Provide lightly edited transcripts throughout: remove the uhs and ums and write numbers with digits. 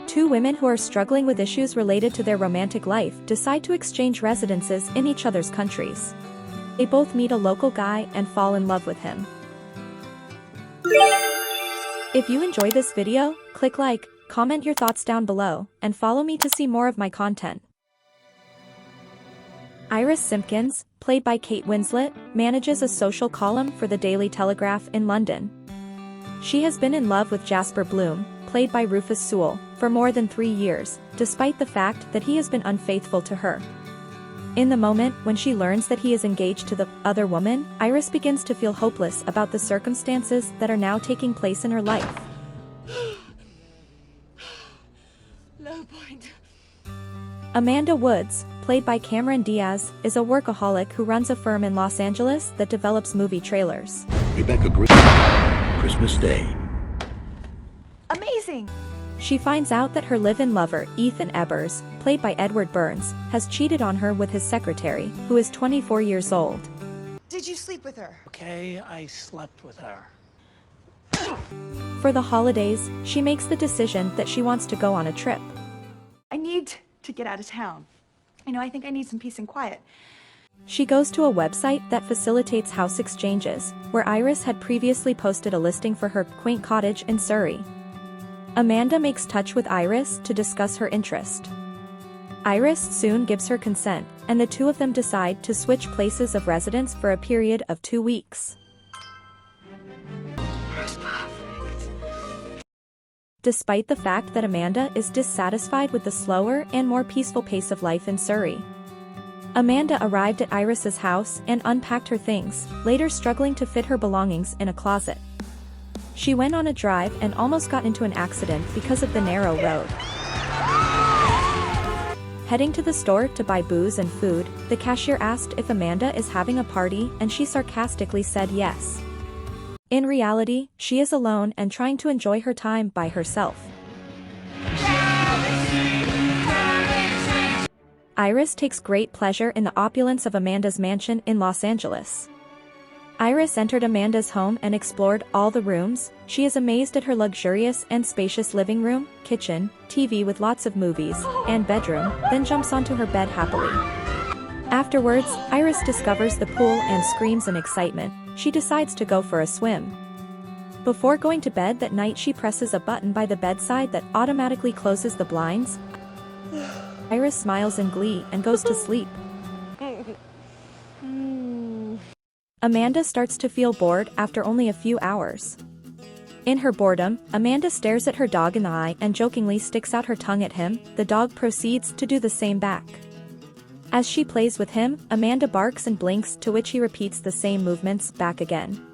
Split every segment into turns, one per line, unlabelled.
Two women who are struggling with issues related to their romantic life decide to exchange residences in each other's countries. They both meet a local guy and fall in love with him. If you enjoy this video, click like, comment your thoughts down below, and follow me to see more of my content. Iris Simpkins, played by Kate Winslet, manages a social column for the Daily Telegraph in London. She has been in love with Jasper Bloom, played by Rufus Sewell, for more than 3 years, despite the fact that he has been unfaithful to her. In the moment when she learns that he is engaged to the other woman, Iris begins to feel hopeless about the circumstances that are now taking place in her life.
Low point.
Amanda Woods, played by Cameron Diaz, is a workaholic who runs a firm in Los Angeles that develops movie trailers.
Rebecca Christmas Day.
Amazing!
She finds out that her live-in lover, Ethan Ebbers, played by Edward Burns, has cheated on her with his secretary, who is 24 years old.
Did you sleep with her?
Okay, I slept with her.
For the holidays, she makes the decision that she wants to go on a trip.
I need to get out of town. I think I need some peace and quiet.
She goes to a website that facilitates house exchanges, where Iris had previously posted a listing for her quaint cottage in Surrey. Amanda makes touch with Iris to discuss her interest. Iris soon gives her consent, and the two of them decide to switch places of residence for a period of 2 weeks. Despite the fact that Amanda is dissatisfied with the slower and more peaceful pace of life in Surrey. Amanda arrived at Iris's house and unpacked her things, later struggling to fit her belongings in a closet. She went on a drive and almost got into an accident because of the narrow road. Heading to the store to buy booze and food, the cashier asked if Amanda is having a party, and she sarcastically said yes. In reality, she is alone and trying to enjoy her time by herself. Iris takes great pleasure in the opulence of Amanda's mansion in Los Angeles. Iris entered Amanda's home and explored all the rooms. She is amazed at her luxurious and spacious living room, kitchen, TV with lots of movies, and bedroom, then jumps onto her bed happily. Afterwards, Iris discovers the pool and screams in excitement. She decides to go for a swim. Before going to bed that night, she presses a button by the bedside that automatically closes the blinds. Iris smiles in glee and goes to sleep. Amanda starts to feel bored after only a few hours. In her boredom, Amanda stares at her dog in the eye and jokingly sticks out her tongue at him. The dog proceeds to do the same back. As she plays with him, Amanda barks and blinks, to which he repeats the same movements back again.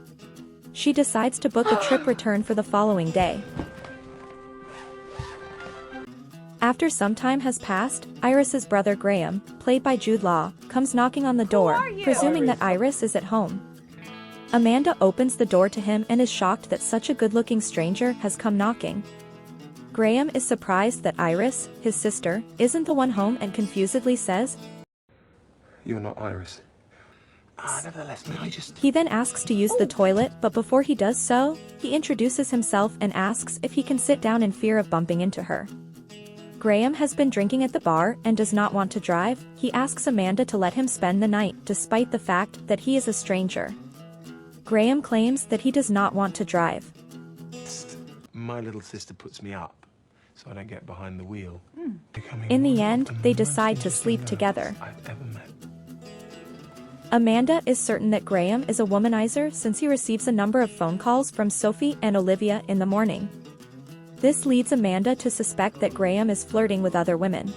She decides to book a trip return for the following day. After some time has passed, Iris's brother Graham, played by Jude Law, comes knocking on the door, presuming that Iris is at home. Amanda opens the door to him and is shocked that such a good-looking stranger has come knocking. Graham is surprised that Iris, his sister, isn't the one home and confusedly says,
"You're not Iris."
Nevertheless, may I just...
He then asks to use the toilet, but before he does so, he introduces himself and asks if he can sit down in fear of bumping into her. Graham has been drinking at the bar and does not want to drive. He asks Amanda to let him spend the night, despite the fact that he is a stranger. Graham claims that he does not want to drive.
My little sister puts me up, so I don't get behind the wheel.
In the end, they decide to sleep together.
I've ever met.
Amanda is certain that Graham is a womanizer since he receives a number of phone calls from Sophie and Olivia in the morning. This leads Amanda to suspect that Graham is flirting with other women.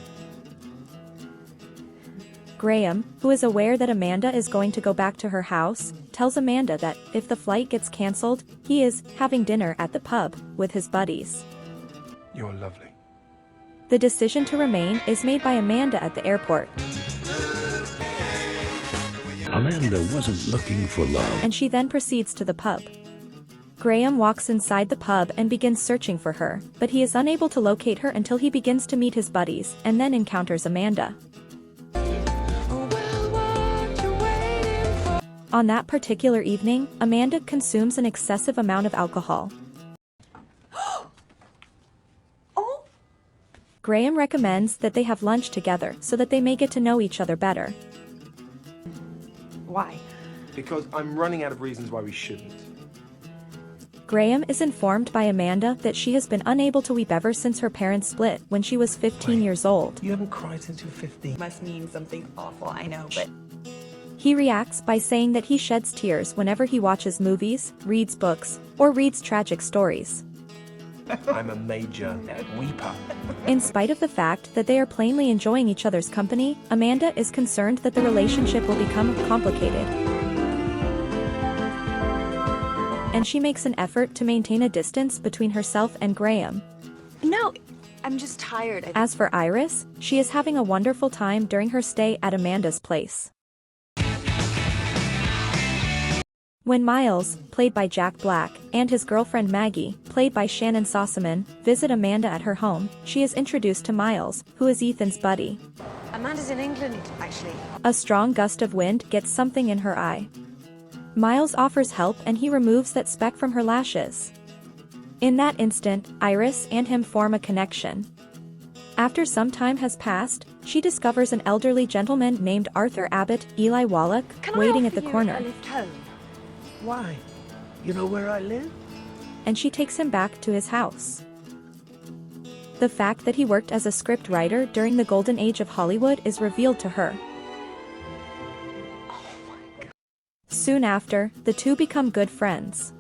Graham, who is aware that Amanda is going to go back to her house, tells Amanda that, if the flight gets cancelled, he is having dinner at the pub with his buddies.
You're lovely.
The decision to remain is made by Amanda at the airport.
Amanda wasn't looking for love.
And she then proceeds to the pub. Graham walks inside the pub and begins searching for her, but he is unable to locate her until he begins to meet his buddies and then encounters Amanda. On that particular evening, Amanda consumes an excessive amount of alcohol. Graham recommends that they have lunch together so that they may get to know each other better.
Why?
Because I'm running out of reasons why we shouldn't.
Graham is informed by Amanda that she has been unable to weep ever since her parents split when she was 15 years old.
You haven't cried since you were 15.
Must mean something awful, I know, but...
He reacts by saying that he sheds tears whenever he watches movies, reads books, or reads tragic stories.
I'm a major weeper.
In spite of the fact that they are plainly enjoying each other's company, Amanda is concerned that the relationship will become complicated. And she makes an effort to maintain a distance between herself and Graham.
No, I'm just tired.
As for Iris, she is having a wonderful time during her stay at Amanda's place. When Miles, played by Jack Black, and his girlfriend Maggie, played by Shannon Sossamon, visit Amanda at her home, she is introduced to Miles, who is Ethan's buddy.
Amanda's in England, actually.
A strong gust of wind gets something in her eye. Miles offers help and he removes that speck from her lashes. In that instant, Iris and him form a connection. After some time has passed, she discovers an elderly gentleman named Arthur Abbott, Eli Wallach, waiting at the corner.
A lift home?
Why? You know where I live?
And she takes him back to his house. The fact that he worked as a script writer during the golden age of Hollywood is revealed to her.
Oh my God.
Soon after, the two become good friends.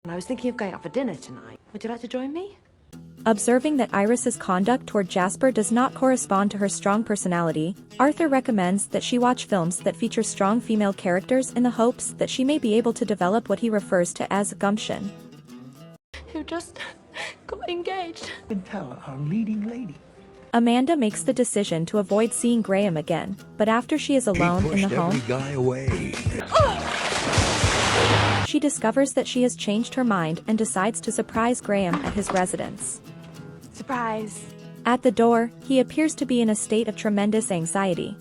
I was thinking of going out for dinner tonight. Would you like to join me?
Observing that Iris's conduct toward Jasper does not correspond to her strong personality, Arthur recommends that she watch films that feature strong female characters in the hopes that she may be able to develop what he refers to as gumption.
Who just got engaged.
You can tell our leading lady.
Amanda makes the decision to avoid seeing Graham again, but after she is alone in the home,
Every guy away.
she discovers that she has changed her mind and decides to surprise Graham at his residence.
Surprise.
At the door, he appears to be in a state of tremendous anxiety.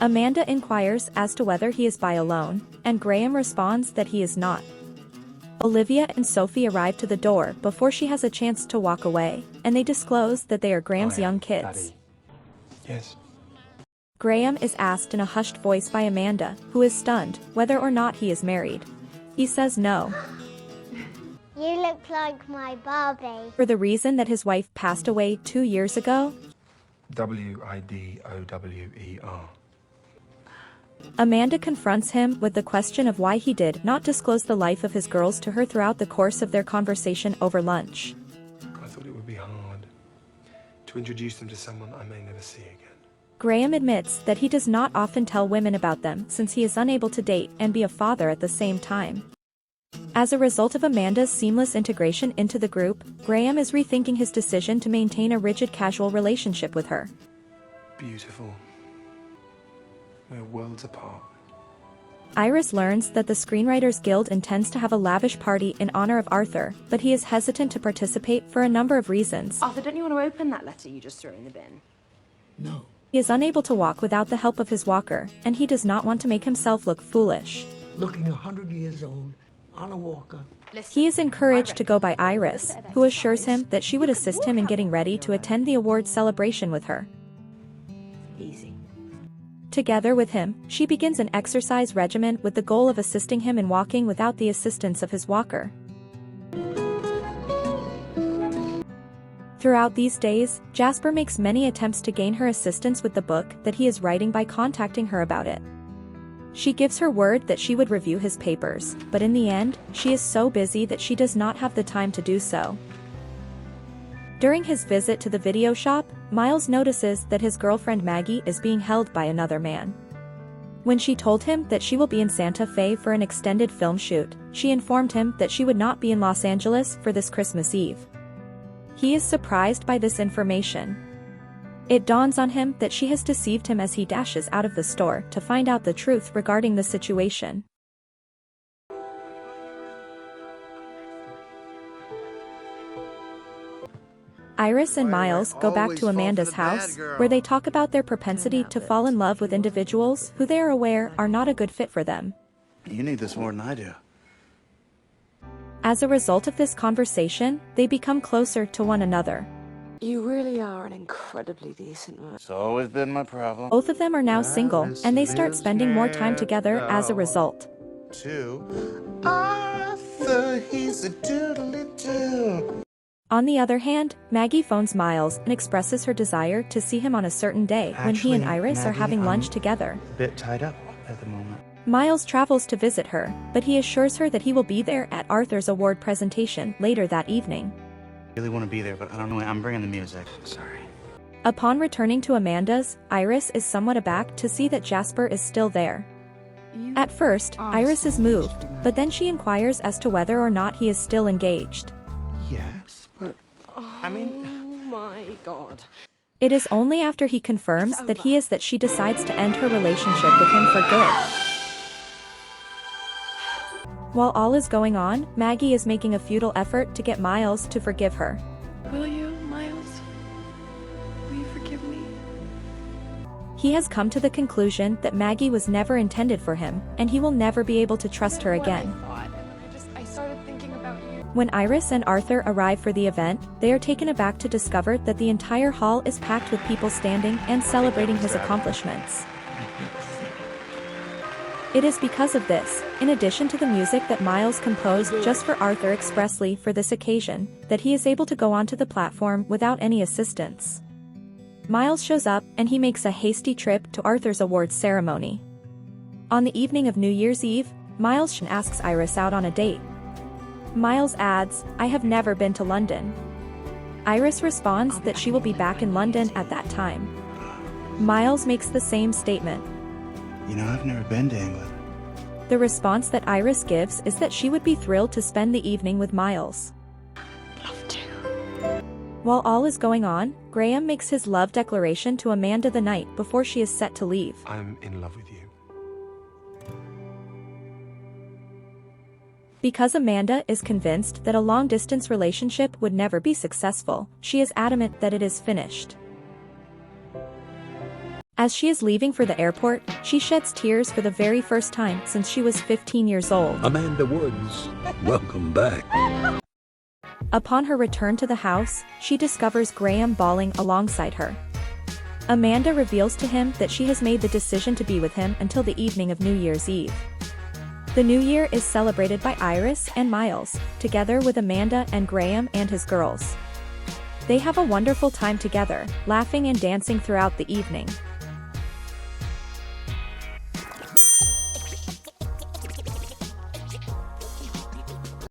Amanda inquires as to whether he is by alone, and Graham responds that he is not. Olivia and Sophie arrive to the door before she has a chance to walk away, and they disclose that they are Graham's young kids.
Daddy. Yes.
Graham is asked in a hushed voice by Amanda, who is stunned, whether or not he is married. He says no.
You look like my Barbie.
For the reason that his wife passed away 2 years ago,
Widower.
Amanda confronts him with the question of why he did not disclose the life of his girls to her throughout the course of their conversation over lunch.
I thought it would be hard to introduce them to someone I may never see again.
Graham admits that he does not often tell women about them since he is unable to date and be a father at the same time. As a result of Amanda's seamless integration into the group, Graham is rethinking his decision to maintain a rigid casual relationship with her.
Beautiful. We're worlds apart.
Iris learns that the Screenwriters Guild intends to have a lavish party in honor of Arthur, but he is hesitant to participate for a number of reasons.
Arthur, don't you want to open that letter you just threw in the bin?
No.
He is unable to walk without the help of his walker, and he does not want to make himself look foolish.
Looking 100 years old, on a walker.
He is encouraged to go by Iris, who assures him that she would assist him in getting ready to attend the awards celebration with her.
Easy.
Together with him, she begins an exercise regimen with the goal of assisting him in walking without the assistance of his walker. Throughout these days, Jasper makes many attempts to gain her assistance with the book that he is writing by contacting her about it. She gives her word that she would review his papers, but in the end, she is so busy that she does not have the time to do so. During his visit to the video shop, Miles notices that his girlfriend Maggie is being held by another man. When she told him that she will be in Santa Fe for an extended film shoot, she informed him that she would not be in Los Angeles for this Christmas Eve. He is surprised by this information. It dawns on him that she has deceived him as he dashes out of the store to find out the truth regarding the situation. Iris and Miles go back to Amanda's house, where they talk about their propensity to fall in love with individuals who they are aware are not a good fit for them.
You need this more than I do.
As a result of this conversation, they become closer to one another.
You really are an incredibly decent man.
It's always been my problem.
Both of them are now single, and they start spending more time together as a result.
To Arthur, he's a doodly-doo.
On the other hand, Maggie phones Miles and expresses her desire to see him on a certain day when he and
Actually,
Iris are
Maggie,
having lunch
I'm
together.
A bit tied up at the moment.
Miles travels to visit her, but he assures her that he will be there at Arthur's award presentation later that evening.
I really want to be there, but I don't know. I'm bringing the music. Sorry.
Upon returning to Amanda's, Iris is somewhat aback to see that Jasper is still there. At first, Iris is moved, but then she inquires as to whether or not he is still engaged.
Yes, but I mean,
Oh my god.
It is only after he confirms that he is that she decides to end her relationship with him for good. While all is going on, Maggie is making a futile effort to get Miles to forgive her.
Will you, Miles? Will you forgive me?
He has come to the conclusion that Maggie was never intended for him, and he will never be able to trust her again.
I started thinking about you.
When Iris and Arthur arrive for the event, they are taken aback to discover that the entire hall is packed with people standing and celebrating his accomplishments. It is because of this, in addition to the music that Miles composed just for Arthur expressly for this occasion, that he is able to go onto the platform without any assistance. Miles shows up, and he makes a hasty trip to Arthur's awards ceremony. On the evening of New Year's Eve, Miles asks Iris out on a date. Miles adds, "I have never been to London." Iris responds that she will be back in London at that time. Miles makes the same statement.
You know, I've never been to England.
The response that Iris gives is that she would be thrilled to spend the evening with Miles.
Love to.
While all is going on, Graham makes his love declaration to Amanda the night before she is set to leave.
I'm in love with you.
Because Amanda is convinced that a long-distance relationship would never be successful, she is adamant that it is finished. As she is leaving for the airport, she sheds tears for the very first time since she was 15 years old.
Amanda Woods, welcome back.
Upon her return to the house, she discovers Graham bawling alongside her. Amanda reveals to him that she has made the decision to be with him until the evening of New Year's Eve. The New Year is celebrated by Iris and Miles, together with Amanda and Graham and his girls. They have a wonderful time together, laughing and dancing throughout the evening.